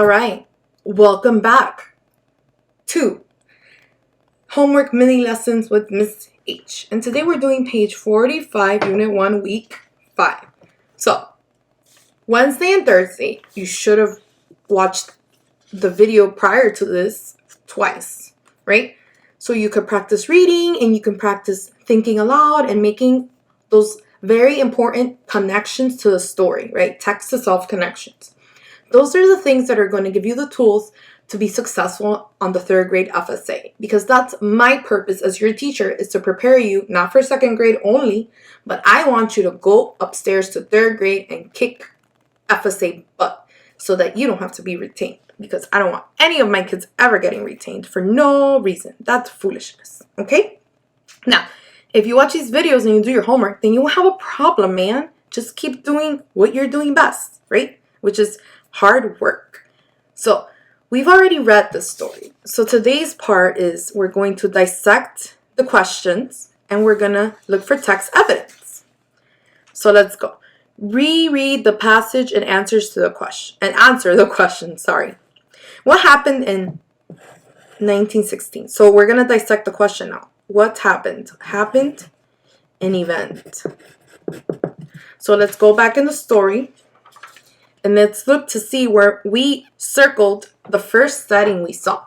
right, welcome back to Homework Mini Lessons with Miss H. And today we're doing page 45, Unit 1, Week 5. So, Wednesday and Thursday, you should have watched the video prior to this twice, right? So you could practice reading and you can practice thinking aloud and making those very important connections to the story, right? Text to self connections. Those are the things that are going to give you the tools to be successful on the third grade FSA, because that's my purpose as your teacher, is to prepare you not for second grade only, but I want you to go upstairs to third grade and kick FSA butt so that you don't have to be retained, because I don't want any of my kids ever getting retained for no reason. That's foolishness, okay? Now, if you watch these videos and you do your homework, then you won't have a problem, man. Just keep doing what you're doing best, right? Which is hard work. So we've already read the story. So today's part is we're going to dissect the questions and we're going to look for text evidence. So let's go. Reread the passage and answer the question. Sorry. What happened in 1916? So we're going to dissect the question now. What happened? Happened an event. So let's go back in the story. And let's look to see where we circled the first setting we saw.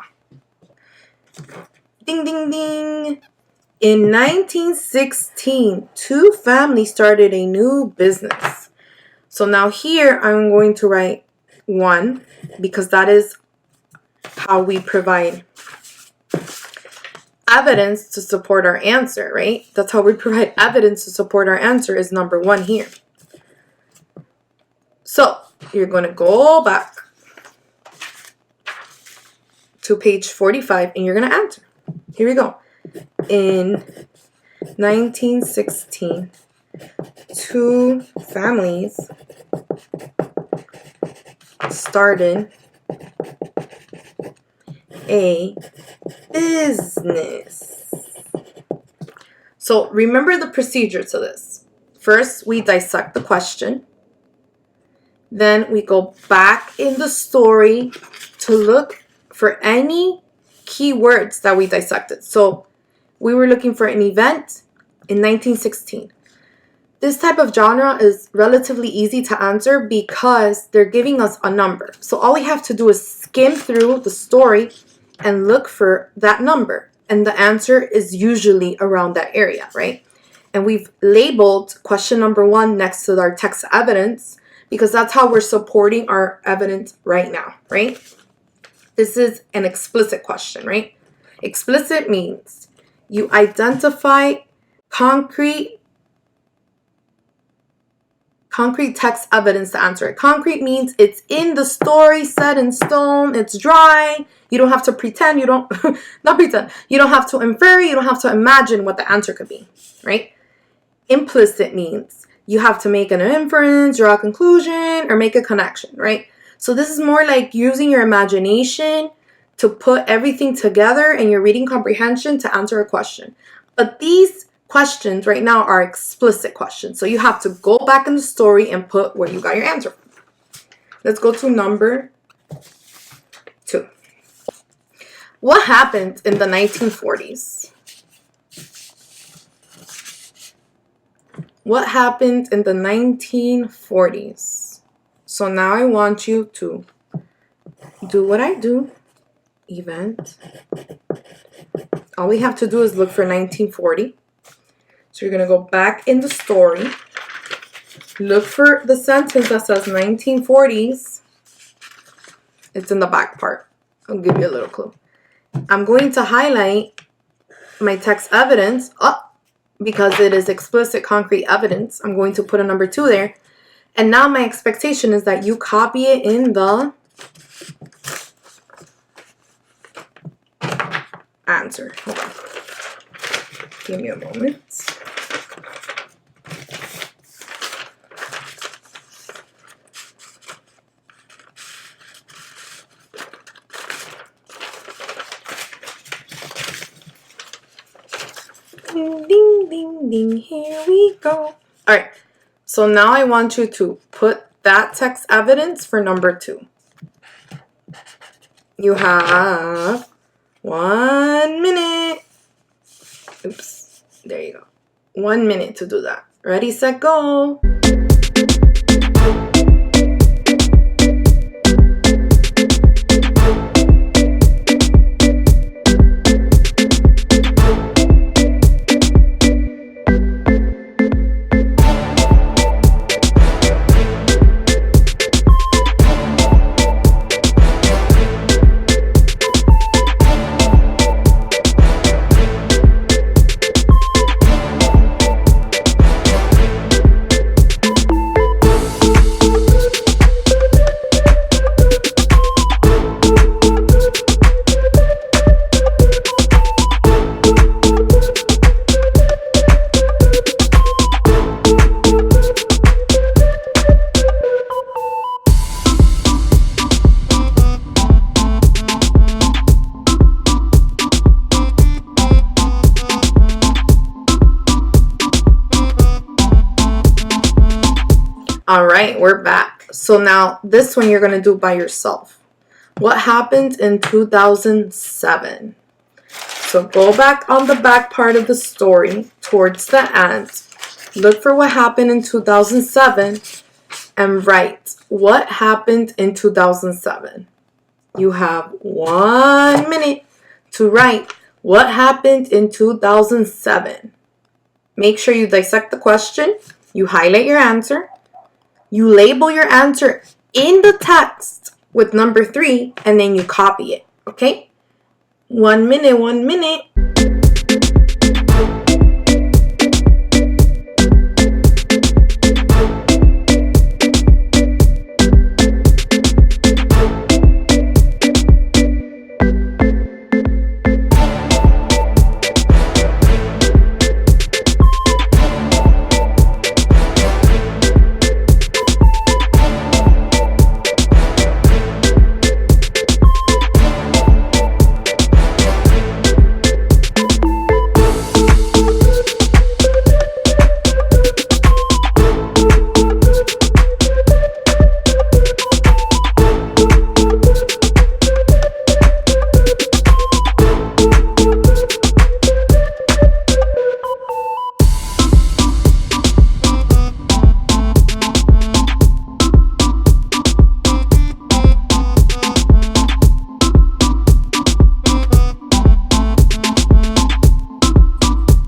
Ding, ding, ding. In 1916, two families started a new business. So now here I'm going to write 1 because that is how we provide evidence to support our answer, right? That's how we provide evidence to support our answer is number 1 here. So you're going to go back to page 45 and you're going to answer. Here we go. In 1916, two families started a business. So remember the procedure to this. First, we dissect the question. Then we go back in the story to look for any keywords that we dissected. So we were looking for an event in 1916. This type of genre is relatively easy to answer because they're giving us a number. So all we have to do is skim through the story and look for that number. And the answer is usually around that area, right? And we've labeled question number 1 next to our text evidence, because that's how we're supporting our evidence right now, right? This is an explicit question, right? Explicit means you identify concrete text evidence to answer it. Concrete means it's in the story, set in stone, it's dry. You don't have to pretend, you don't have to infer, you don't have to imagine what the answer could be, right? Implicit means you have to make an inference, draw a conclusion, or make a connection, right? So this is more like using your imagination to put everything together in your reading comprehension to answer a question. But these questions right now are explicit questions. So you have to go back in the story and put where you got your answer from. Let's go to number 2. What happened in the 1940s? What happened in the 1940s? So now I want you to do what I do. Event. All we have to do is look for 1940. So you're going to go back in the story. Look for the sentence that says 1940s. It's in the back part. I'll give you a little clue. I'm going to highlight my text evidence up. Because it is explicit, concrete evidence, I'm going to put a number 2 there. And now my expectation is that you copy it in the answer. Hold on. Give me a moment. Ding, ding, ding, ding, here we go. All right, so now I want you to put that text evidence for number 2. You have 1 minute. Oops, there you go. 1 minute to do that. Ready, set, go. All right, we're back. So now this one you're going to do by yourself. What happened in 2007? So go back on the back part of the story towards the end. Look for what happened in 2007 and write what happened in 2007. You have 1 minute to write what happened in 2007. Make sure you dissect the question. You highlight your answer. You label your answer in the text with number 3, and then you copy it, okay? 1 minute, 1 minute.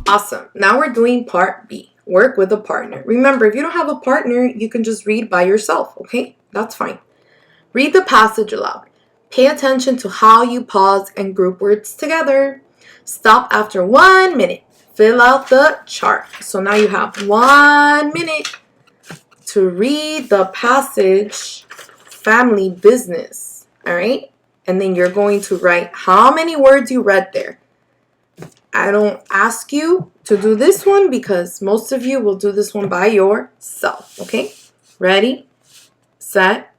Awesome. Now we're doing part B. Work with a partner. Remember, if you don't have a partner, you can just read by yourself, okay? That's fine. Read the passage aloud. Pay attention to how you pause and group words together. Stop after 1 minute. Fill out the chart. So now you have 1 minute to read the passage family business, all right? And then you're going to write how many words you read there. I don't ask you to do this one because most of you will do this one by yourself, okay? Ready, set,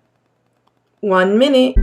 1 minute.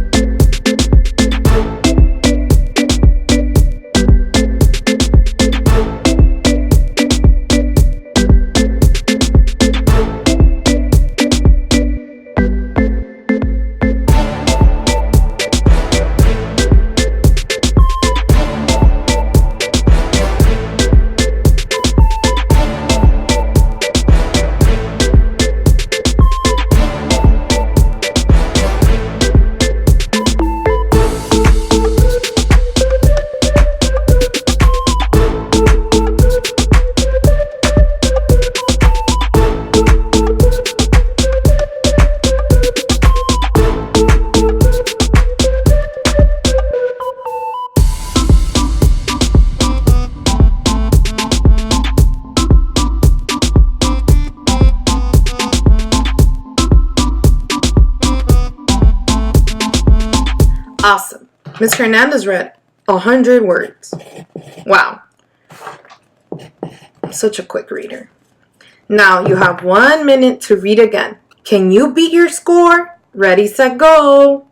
Awesome. Ms. Hernandez read 100 words. Wow. I'm such a quick reader. Now you have 1 minute to read again. Can you beat your score? Ready, set, go.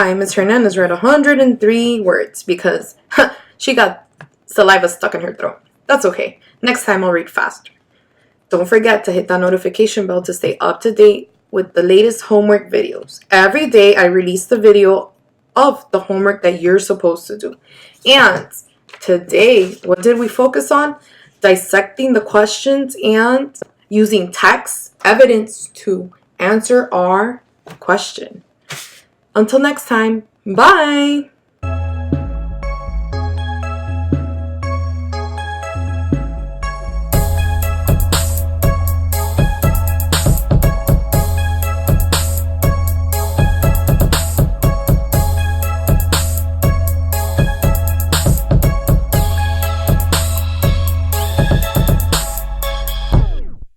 time, Ms. Hernandez read 103 words because she got saliva stuck in her throat. That's okay. Next time I'll read faster. Don't forget to hit that notification bell to stay up to date with the latest homework videos. Every day I release the video of the homework that you're supposed to do. And today, what did we focus on? Dissecting the questions and using text evidence to answer our question. Until next time, bye!